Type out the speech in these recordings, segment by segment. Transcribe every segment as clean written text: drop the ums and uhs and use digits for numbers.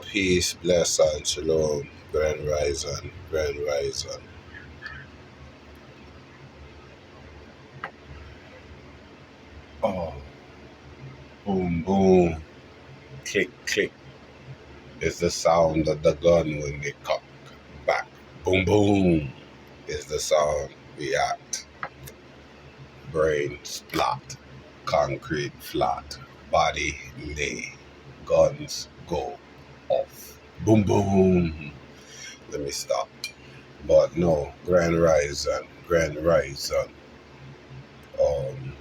Peace, bless, and shalom. Grand rising, grand rising. Oh, boom, boom, click, click is the sound of the gun when they cock back. Boom, boom is the sound react. Brain splat, concrete flat, body lay, guns go off. Boom, boom. Let me stop. But no, grand rising, grand rising. Um,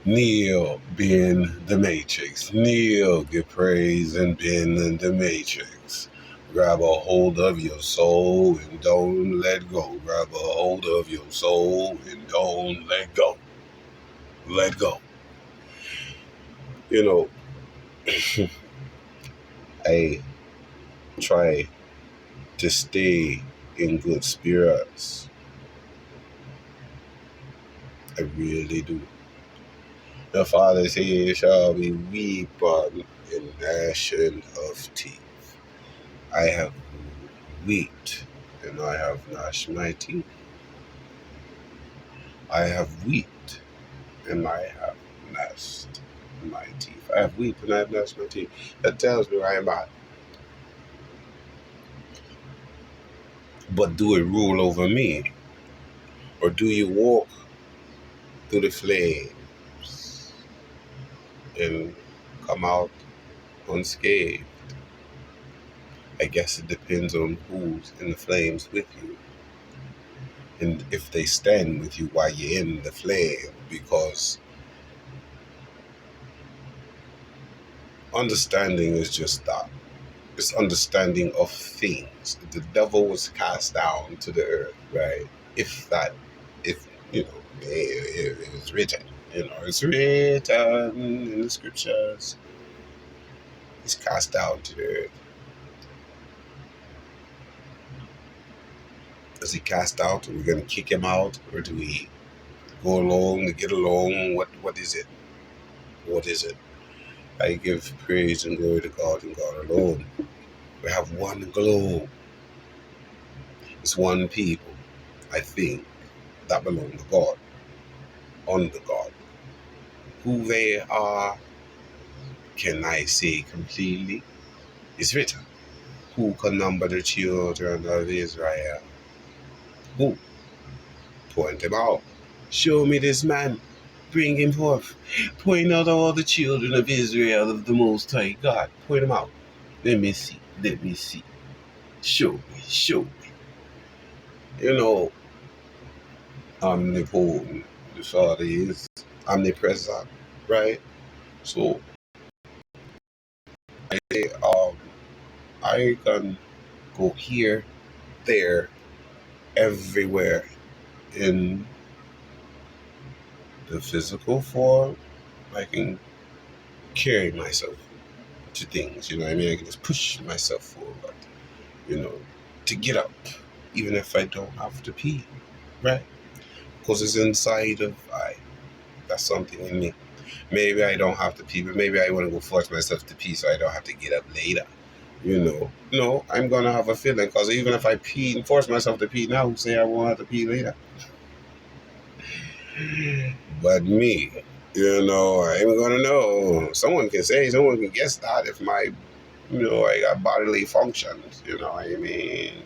Neo being the Matrix. Neo give praise and being in the Matrix. Grab a hold of your soul and don't let go. Grab a hold of your soul and don't let go. Let go. You know, I try to stay in good spirits. I really do. The Father says, shall be weeping and gnashing of teeth. I have wept and I have gnashed my teeth. I have wept and I have gnashed my teeth. I have wept and I have gnashed my teeth. That tells me where I am at. But do it rule over me? Or do you walk through the flames and come out unscathed? I guess it depends on who's in the flames with you. And if they stand with you while you're in the flame, because understanding is just that. It's understanding of things. The devil was cast down to the earth, right? If it's written, it's written in the scriptures. He's cast down to the earth. Is he cast out? Are we going to kick him out? Or do we go along to get along? What is it? What is it? I give praise and glory to God and God alone. We have one globe. It's one people, I think, that belong to God, under God. Who they are, can I say completely? It's written. Who can number the children of Israel? Who? Point him out. Show me this man. Bring him forth. Point out all the children of Israel of the Most High God. Point him out. Let me see. Let me see. Show me. Show me. Omnipotent. The Father is omnipresent, right? So I can go here, there, everywhere in the physical form. I can carry myself to things, you know what I mean? I can just push myself forward, to get up, even if I don't have to pee, right? Because it's inside of I. That's something in me. Maybe I don't have to pee, but maybe I want to go force myself to pee so I don't have to get up later. No, I'm gonna have a feeling, because even if I pee and force myself to pee now, who say I won't have to pee later? But me, I'm gonna know. Someone can guess that if I got bodily functions, what I mean,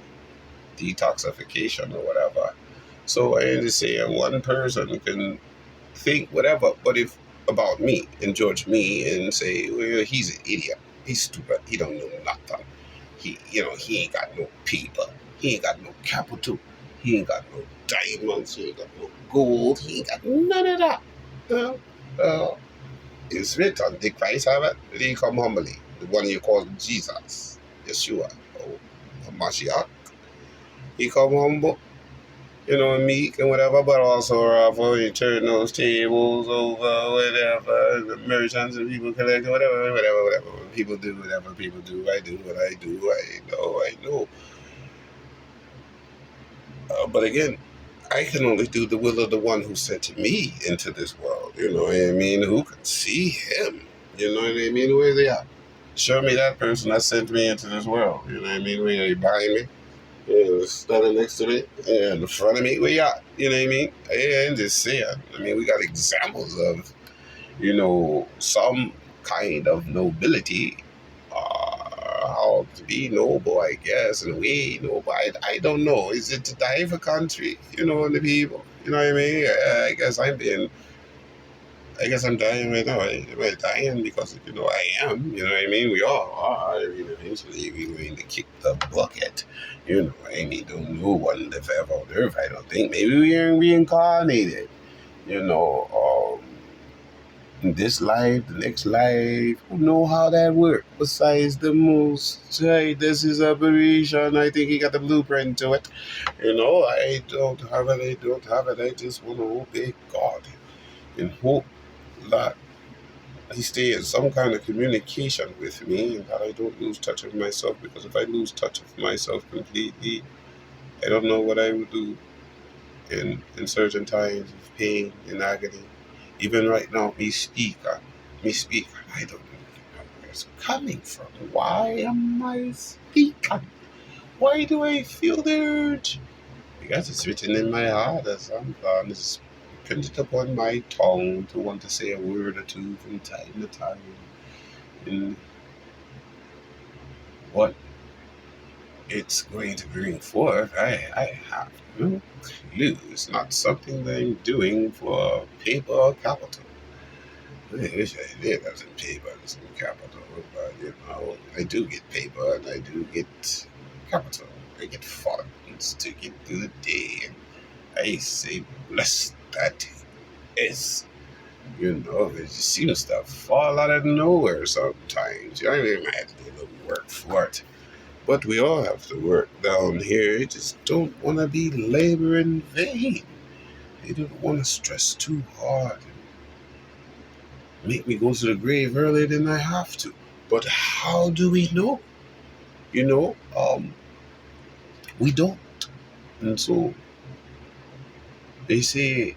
detoxification or whatever. So I understand one person can think whatever, but if about me and judge me and say, well, he's an idiot, he's stupid, he don't know nothing. He ain't got no paper, he ain't got no capital, he ain't got no diamonds, he ain't got no gold, he ain't got none of that. It's written, did Christ have it? Did he come humbly? The one you call Jesus, Yeshua, or Mashiach. He come humble, meek and whatever, but also for you turn those tables over, whatever, the merchants and people collect, whatever. People do whatever people do. I do what I do. I know. But again, I can only do the will of the one who sent me into this world. You know what I mean? Who can see him? You know what I mean? Where they at? show me that person that sent me into this world. You know what I mean? Where you behind me, yeah, standing next to me, yeah, in front of me, where you at? You know what I mean? And just saying. I mean, we got examples of, some kind of nobility, how to be noble, I guess, in a way, but I don't know. Is it to die for country, and the people? You know what I mean? I guess I'm dying right now. I'm dying because, I am. You know what I mean? We all are. I mean, eventually we're going to kick the bucket. You know what I mean? Don't know one live ever on earth, I don't think. Maybe we are reincarnated. You know, this life, the next life, who know how that works? Besides the most, hey, this is operation. I think he got the blueprint to it. I don't have it. I don't have it. I just want to obey God and hope that he stay in some kind of communication with me and that I don't lose touch of myself, because if I lose touch of myself completely, I don't know what I would do in certain times of pain and agony. Even right now, me speak, I don't know where it's coming from. Why am I speaking? Why do I feel the urge? Because it's written in my heart as I'm gone. It's printed upon my tongue to want to say a word or two from time to time. And what it's going to bring forth, I have no clue. It's not something that I'm doing for paper or capital. I wish I did have some paper and some capital, but I do get paper and I do get capital. I get funds to get through the day, and I say, bless that is. It just seems to fall out of nowhere sometimes. I mean, I have to do a little work for it. But we all have to work down here. I just don't want to be laboring in vain. I don't want to stress too hard and make me go to the grave earlier than I have to. But how do we know? We don't. And so they say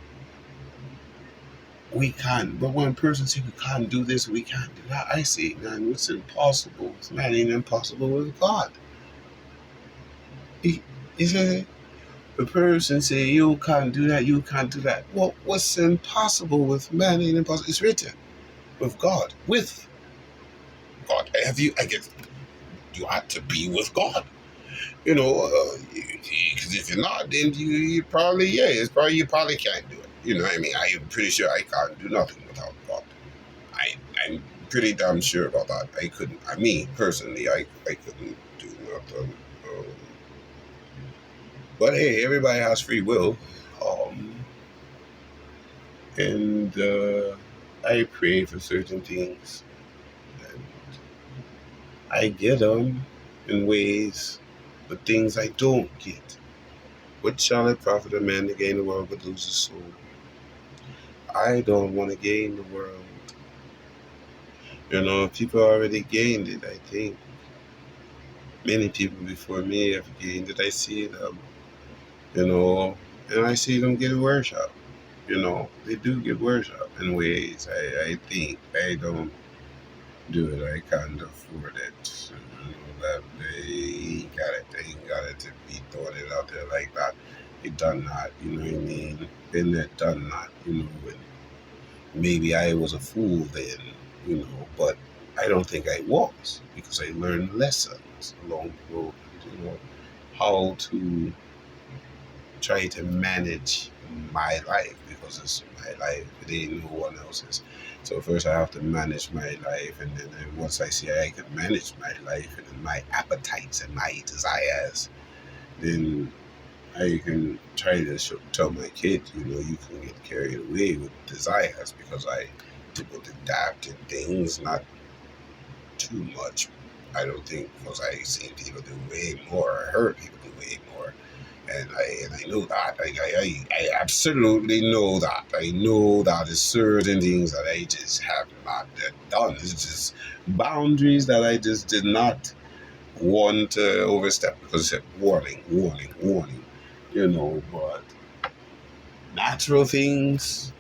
we can't. But when a person says we can't do this, we can't do that, I say, man, it's impossible. Man, ain't impossible with God. He said, the person say you can't do that, you can't do that. Well, what's impossible with man ain't impossible. It's written with God. With God. I guess you have to be with God. Because if you're not, then you probably, you probably can't do it. You know what I mean? I'm pretty sure I can't do nothing without God. I'm pretty damn sure about that. I couldn't, personally, I couldn't do nothing. But hey, everybody has free will. Um, and I pray for certain things. And I get them in ways, but things I don't get. What shall it profit a man to gain the world but lose his soul? I don't want to gain the world. People already gained it, I think. Many people before me have gained it. I see them, and I see them get worship. They do get worship in ways I think I don't do it. I can't afford it. That they got it. They ain't got it to be throwing it out there like that. They done that. You know what I mean? Been there, done that. And maybe I was a fool then. But I don't think I was, because I learned lessons along the road. How to try to manage my life, because it's my life. It ain't no one else's. So first I have to manage my life, and then once I see I can manage my life and my appetites and my desires, then I can try to tell my kids, you can get carried away with desires, because I would adapt to things, not too much. I don't think, because I seen people do way more, I heard people do way more. And I know that. I absolutely know that. I know that there's certain things that I just have not done. It's just boundaries that I just did not want to overstep, because it said warning, warning, warning. But natural things,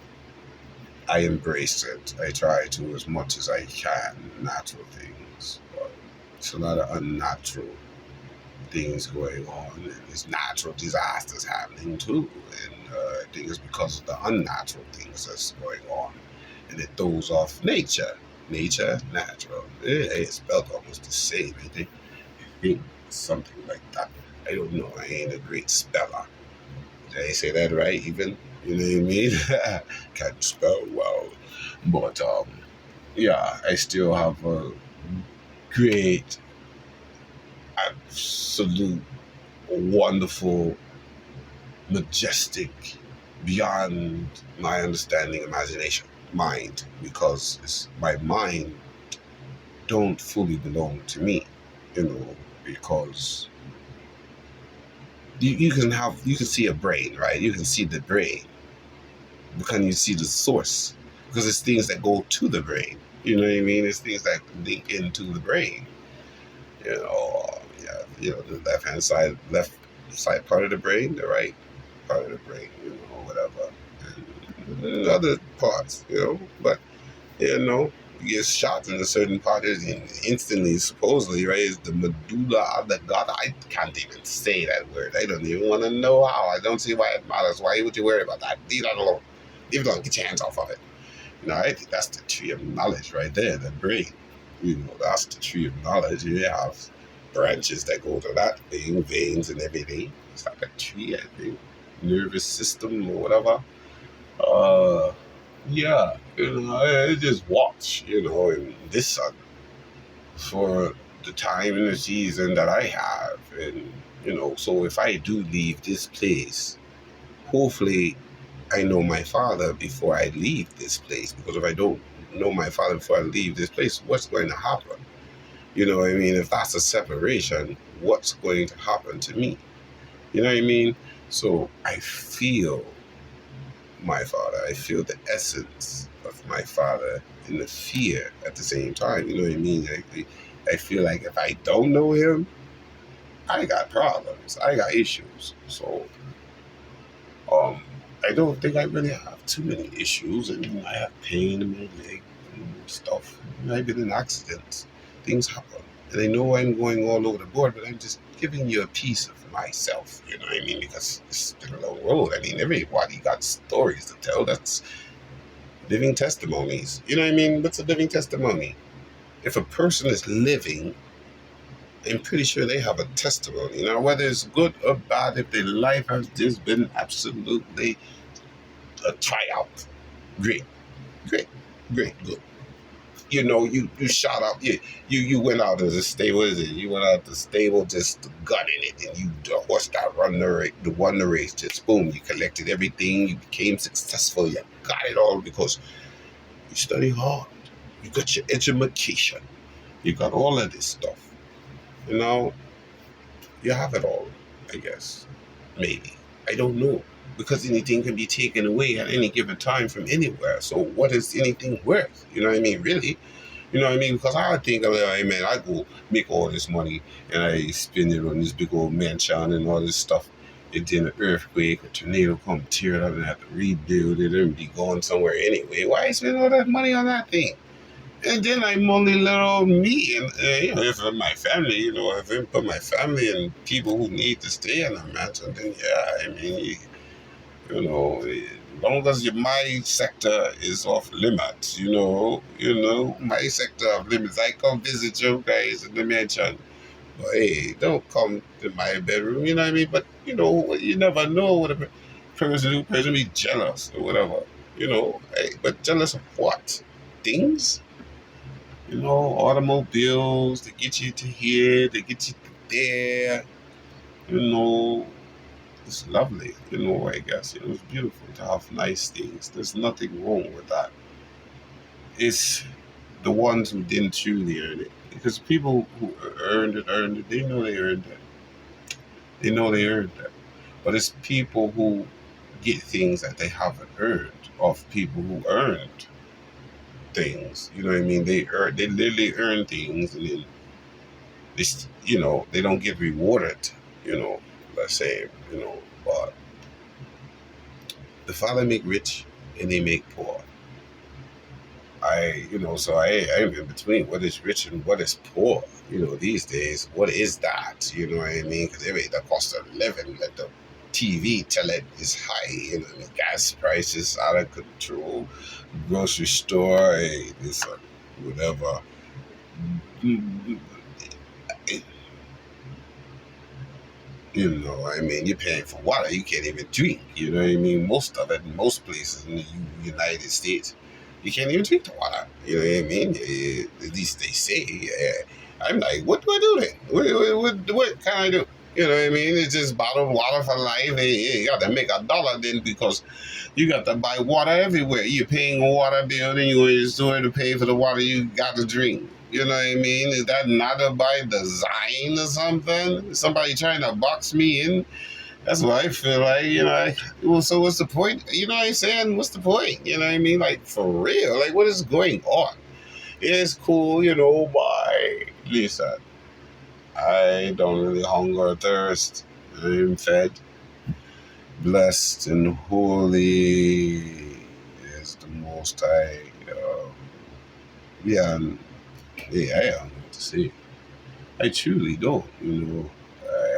I embrace it. I try to as much as I can, natural things. It's a lot of unnatural things going on, and there's natural disasters happening too. And I think it's because of the unnatural things that's going on, and it throws off nature. Nature, natural. It's spelled almost the same. I think something like that. I don't know. I ain't a great speller. Did I say that right? Even, you know what I mean? Can't spell well, but yeah, I still have a great, absolute, wonderful, majestic, beyond my understanding imagination mind, because my mind don't fully belong to me, because you can see a brain, right? You can see the brain, but can you see the source? Because it's things that go to the brain. You know what I mean? It's things that link into the brain. Yeah, the left side part of the brain, the right part of the brain, whatever. And other parts, but you get shot in a certain part and instantly, supposedly, right, is the medulla oblongata. I can't even say that word. I don't even want to know how. I don't see why it matters. Why would you worry about that? Leave that alone. Leave it alone. Get your hands off of it. I think that's the tree of knowledge right there, the brain. That's the tree of knowledge. You have branches that go to that thing, veins and everything. It's like a tree, I think. Nervous system or whatever. Yeah, I just watch, in this sun for the time and the season that I have. And, so if I do leave this place, hopefully I know my father before I leave this place. Because if I don't know my father before I leave this place, what's going to happen? You know what I mean? If that's a separation, what's going to happen to me? You know what I mean? So I feel my father. I feel the essence of my father and the fear at the same time. You know what I mean? I feel like if I don't know him, I got problems. I got issues. So I don't think I really have too many issues. I mean, I have pain in my leg and stuff. I've been in accidents. Things happen. And I know I'm going all over the board, but I'm just giving you a piece of myself. You know what I mean? Because it's been a long road. I mean, everybody got stories to tell. That's living testimonies. You know what I mean? What's a living testimony? If a person is living, I'm pretty sure they have a testimony. Now, whether it's good or bad, if their life has just been absolutely a tryout, great, great, great, good. You shot out. You went out of the stable. What is it? You went out the stable just gutting it, and the horse that won the race. Just boom, you collected everything. You became successful. You got it all because you study hard. You got your education. You got all of this stuff. You have it all, I guess. Maybe. I don't know. Because anything can be taken away at any given time from anywhere. So what is anything worth? You know what I mean? Really? You know what I mean? Because I think, I mean, I go make all this money and I spend it on this big old mansion and all this stuff. And then an earthquake, a tornado come tear it up and have to rebuild it and be going somewhere anyway. Why spend all that money on that thing? And then I'm only little me, and if I'm my family, if I put my family and people who need to stay in a mansion, then yeah, I mean, as long as my sector is off limits, my sector of limits, I come visit you guys in the mansion. But hey, don't come to my bedroom, you know what I mean? But you never know what a person be jealous or whatever, Hey, but jealous of what? Things? Automobiles, they get you to here, they get you to there, you know, it's lovely, I guess, it's beautiful to have nice things. There's nothing wrong with that. It's the ones who didn't truly earn it. Because people who earned it, they know they earned it. They know they earned it. But it's people who get things that they haven't earned, of people who earned things. You know what I mean? They literally earn things, and then they don't get rewarded. Let's say, but the Father make rich and they make poor. I'm in between what is rich and what is poor. These days, what is that? You know what I mean? Because the cost of living, like the TV, tell it is high. Gas prices out of control. Grocery store, hey, this whatever. You're paying for water you can't even drink. You know what I mean? Most of it, in most places in the United States, you can't even drink the water. You know what I mean? At least they say. I'm like, what do I do then? What can I do? You know what I mean? It's just bottled water for life. You got to make $1 then because you got to buy water everywhere. You're paying a water bill, then you go to the store to pay for the water you got to drink. You know what I mean? Is that not by design or something? Somebody trying to box me in? That's what I feel like. Well, so what's the point? You know what I'm saying? What's the point? You know what I mean? Like, for real? Like, what is going on? It's cool, but listen, I don't really hunger or thirst. I'm fed. Blessed and holy is the Most High. Yeah, I don't know what to say. I truly don't.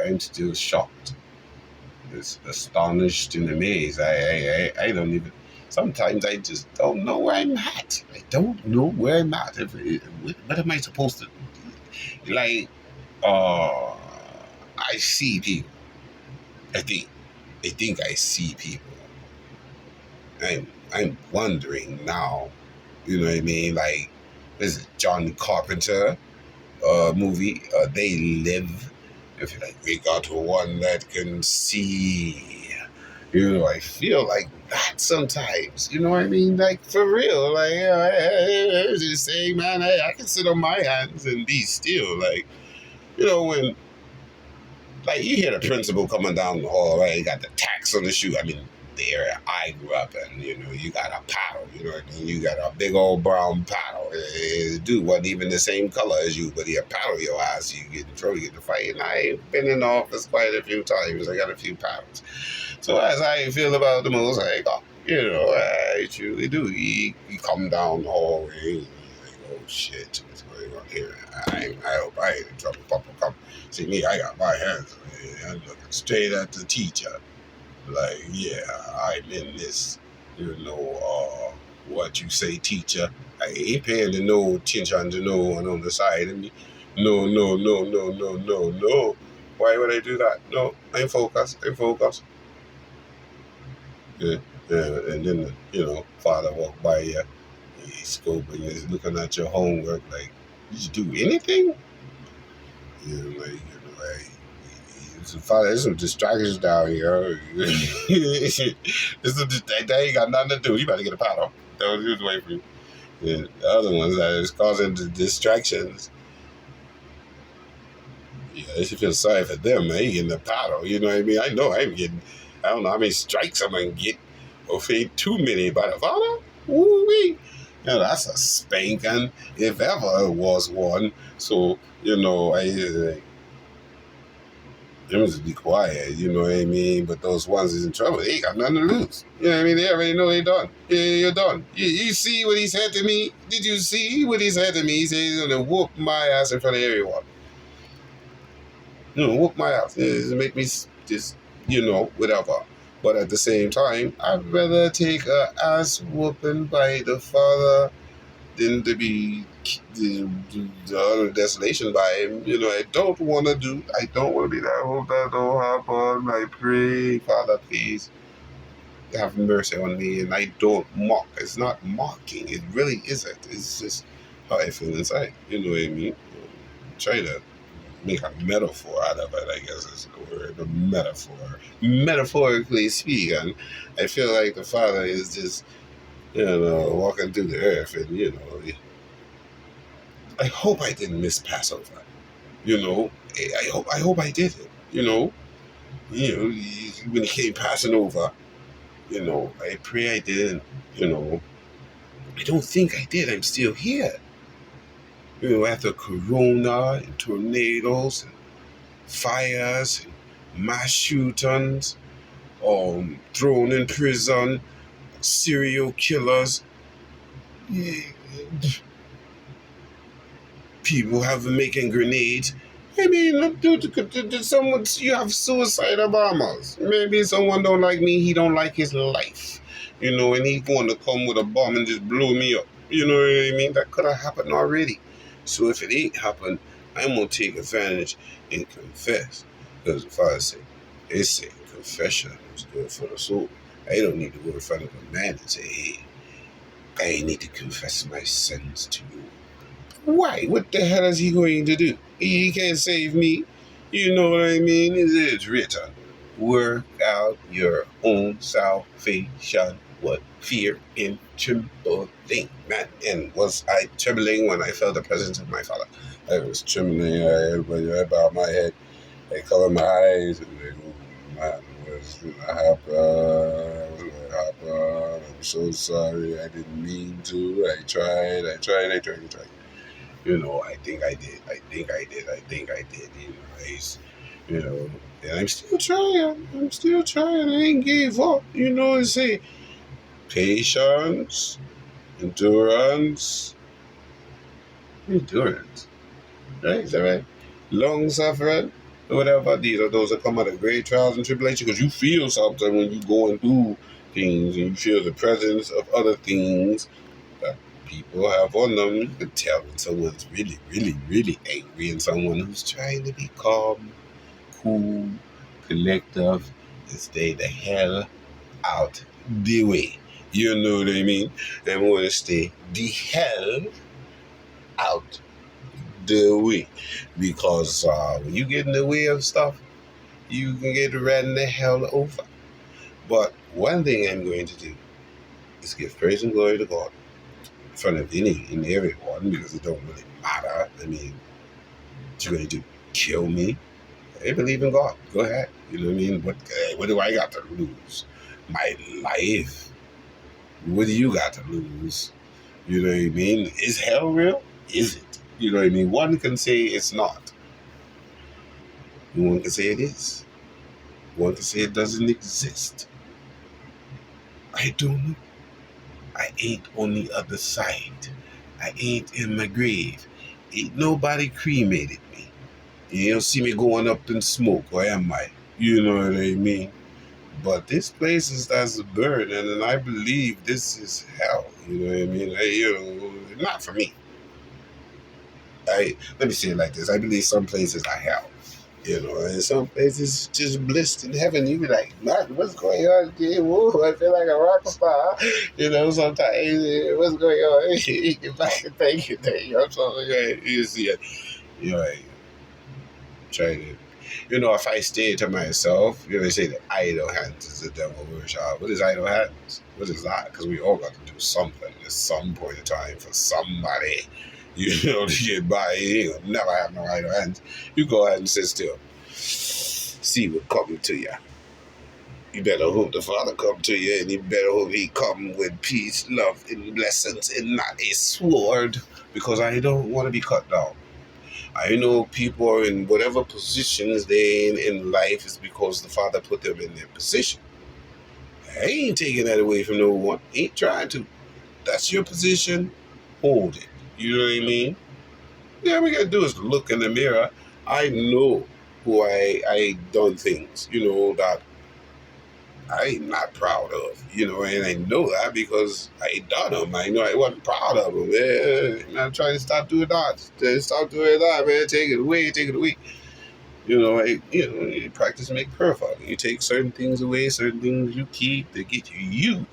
I'm still shocked, astonished, and amazed. I don't even. Sometimes I just don't know where I'm at. I don't know where I'm at. What am I supposed to do? Like? I see people. I think I see people. I'm wondering now. You know what I mean? Like, this is John Carpenter movie. They Live. If you're like, we got one that can see. I feel like that sometimes. You know what I mean? Like, for real. Like, I was just saying, man, I can sit on my hands and be still. Like, when, like, you hear the principal coming down the hall, right? You got the tacks on the shoe. I mean, the area I grew up in, you got a paddle, you know what I mean? You got a big old brown paddle. Dude wasn't even the same color as you, but he paddle your ass. You get in trouble, you get to fight. And I've been in the office quite a few times. I got a few paddles. So as I feel about the Most High God, I truly do. He come down the hallway, like, oh shit, what's going on here? I hope I ain't in trouble. Papa come see me, I got my hands on it. I'm looking straight at the teacher. Like, yeah, I'm in this, what you say, teacher. I ain't paying no attention to no one on the side of me. No, no, no, no, no, no, no. Why would I do that? No, I'm focused. Yeah, yeah. And then, father walk by you. He's scoping, he's looking at your homework like, did you do anything? There's some distractions down here. That ain't got nothing to do. You better get a paddle. That was away from you. Yeah, the other ones that is causing the distractions. Yeah, they should feel sorry for them, man. Getting the paddle. You know what I mean? I know I'm getting, I don't know how many strikes I'm going to get. Or if ain't too many by the father. Ooh-wee. That's a spanking, if ever it was one. So, they must be quiet, you know what I mean? But those ones is in trouble. They ain't got nothing to lose. You know what I mean? They already know they done. Yeah, you're done. You see what he said to me? Did you see what he said to me? He said he's gonna whoop my ass in front of everyone. Whoop my ass. Just make me just, whatever. But at the same time, I'd rather take a ass whooping by the father than to be the utter desolation by him. I don't want to be that. I hope that don't happen. I pray, Father, please have mercy on me. And I don't mock. It's not mocking. It really isn't. It's just how I feel inside. You know what I mean? Try to make a metaphor out of it, I guess is the word. A metaphor. Metaphorically speaking, I feel like the Father is just, walking through the earth and, I hope I didn't miss Passover. I hope I didn't. When he came passing over, I pray I didn't. I don't think I did. I'm still here. After Corona and tornadoes and fires and mass shootings, thrown in prison, serial killers. People have been making grenades. I mean, someone, you have suicidal bombers. Maybe someone don't like me, he don't like his life. You know, and he going to come with a bomb and just blow me up. You know what I mean? That could have happened already. So if it ain't happened, I'm going to take advantage and confess. Because the Father said, they say confession is good for the soul. I don't need to go in front of a man and say, hey, I need to confess my sins to you. Why? What the hell is he going to do? He can't save me. You know what I mean? It's written. Work out your own salvation with fear and trembling. Man, and was I trembling when I felt the presence of my Father? I was trembling. Everybody right about my head. I covered my eyes and like, oh man, what's going to happen? What's going to happen? I'm so sorry. I didn't mean to. I tried. You know, I think I did. You know, and I'm still trying. I ain't gave up. You know, and say patience, endurance. Right? Is that right? Long suffering. Whatever. Those that come out of great trials and tribulation, because you feel something when you going through things and you feel the presence of other things that people have on them. You can tell when someone's really, really, really angry and someone who's trying to be calm, cool, collective, and stay the hell out the way. You know what I mean? They want to stay the hell out the way. Because when you get in the way of stuff, you can get ran the hell over. But one thing I'm going to do is give praise and glory to God in front of any and everyone, because it don't really matter. I mean, what you going to do? Kill me? I believe in God. Go ahead. You know what I mean? What do I got to lose? My life. What do you got to lose? You know what I mean? Is hell real? Is it? You know what I mean? One can say it's not. One can say it is. One can say it doesn't exist. I don't know. I ain't on the other side. I ain't in my grave. Ain't nobody cremated me. You don't see me going up in smoke, or am I? You know what I mean? But this place is as a burden, and I believe this is hell. You know what I mean? Not for me. Let me say it like this. I believe some places are hell. You know, and some places just blissed in heaven. You be like, man, what's going on here? Whoa, I feel like a rock star. You know, sometimes, what's going on? Thank you. I'm sorry. You see it. You're like, trying to, if I stay to myself, they say that idle hands is the devil workshop. What is idle hands? What is that? Because we all got to do something at some point in time for somebody. To get by. You never have no idle hands. You go ahead and sit still. See what coming to you. You better hope the Father come to you, and you better hope he come with peace, love, and blessings, and not a sword, because I don't want to be cut down. I know people are in whatever positions they're in life is because the Father put them in their position. I ain't taking that away from no one. Ain't trying to. That's your position. Hold it. You know what I mean? Yeah, we gotta do is look in the mirror. I know who I done things, that I'm not proud of, and I know that because I done them. I know I wasn't proud of them. Man, I'm trying to stop doing that. Stop doing that, man. Take it away. Practice make perfect. You take certain things away, certain things you keep to get you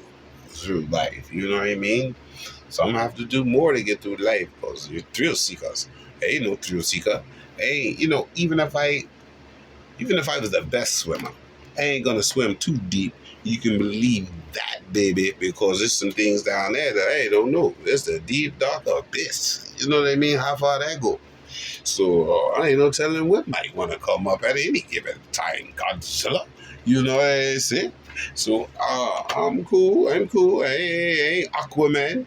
through life. You know what I mean? Some have to do more to get through life because you're thrill seekers. I ain't no thrill seeker. Hey, even if I was the best swimmer, I ain't gonna swim too deep. You can believe that, baby, because there's some things down there that I don't know. There's the deep, dark abyss. You know what I mean? How far that go? So I ain't no telling what might want to come up at any given time, Godzilla. You know what I say? So I'm cool. Hey, Aquaman.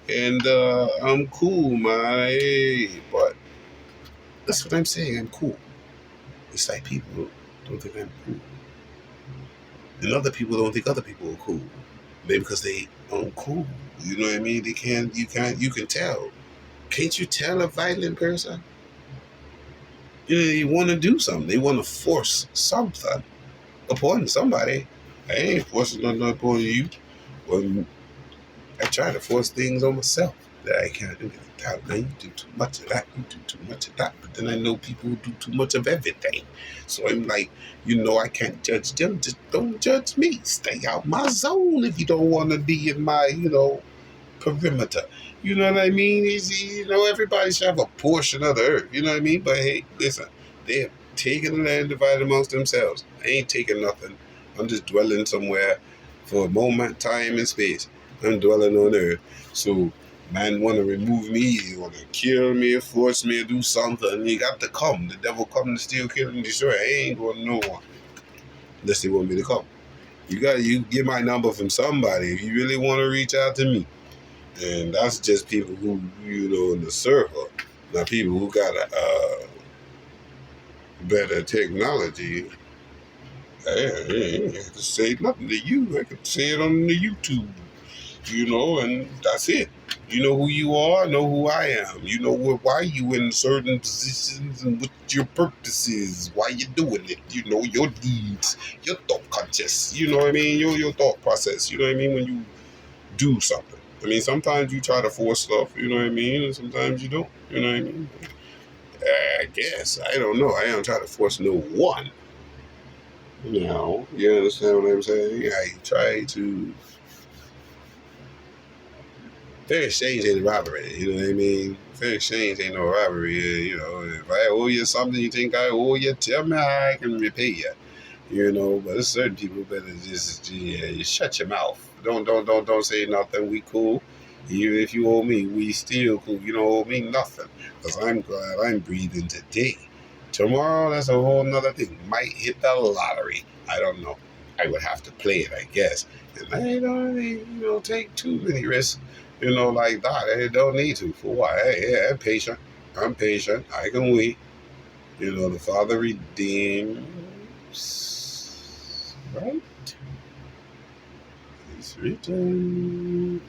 And I'm cool, man. Hey, but that's what I'm saying. I'm cool. It's like people don't think I'm cool. And other people don't think other people are cool. Maybe because they uncool. You know what I mean? You can tell. Can't you tell a violent person? You know, they want to do something. They want to force something upon somebody. I ain't forcing nothing upon you. Well, I try to force things on myself that I can't do. Man, you do too much of that. You do too much of that. But then I know people who do too much of everything. So I'm like, I can't judge them. Just don't judge me. Stay out my zone if you don't want to be in my, perimeter. You know what I mean? Everybody should have a portion of the earth. You know what I mean? But hey, listen, they're taking the land divided amongst themselves. I ain't taking nothing. I'm just dwelling somewhere for a moment, time, and space. I'm dwelling on earth. So, man want to remove me, he want to kill me, force me to do something. You got to come. The devil come to steal, kill, and destroy. I ain't going to no one unless they want me to come. You get my number from somebody if you really want to reach out to me. And that's just people who, in the server. Now, people who got a better technology, I ain't have to say nothing to you. I can say it on the YouTube, and that's it. You know who you are, I know who I am. You know why you in certain positions and what your purpose is, why you doing it. You know your deeds, your thought conscious. You know what I mean? Your thought process. You know what I mean? When you do something. I mean, sometimes you try to force stuff, you know what I mean? And sometimes you don't, you know what I mean? I guess. I don't know. I don't try to force no one. You understand what I'm saying? I try to. Fair exchange ain't a robbery, you know what I mean? Fair exchange ain't no robbery, If I owe you something you think I owe you, tell me how I can repay you. But there's certain people better just you shut your mouth. Don't say nothing. We cool. Even if you owe me, we still cool. You don't owe me nothing. Because I'm glad I'm breathing today. Tomorrow, that's a whole nother thing. Might hit the lottery. I don't know. I would have to play it, I guess. And I don't take too many risks, like that. I don't need to. For what? Hey, I'm patient. I can wait. The Father redeems. Right? It's written.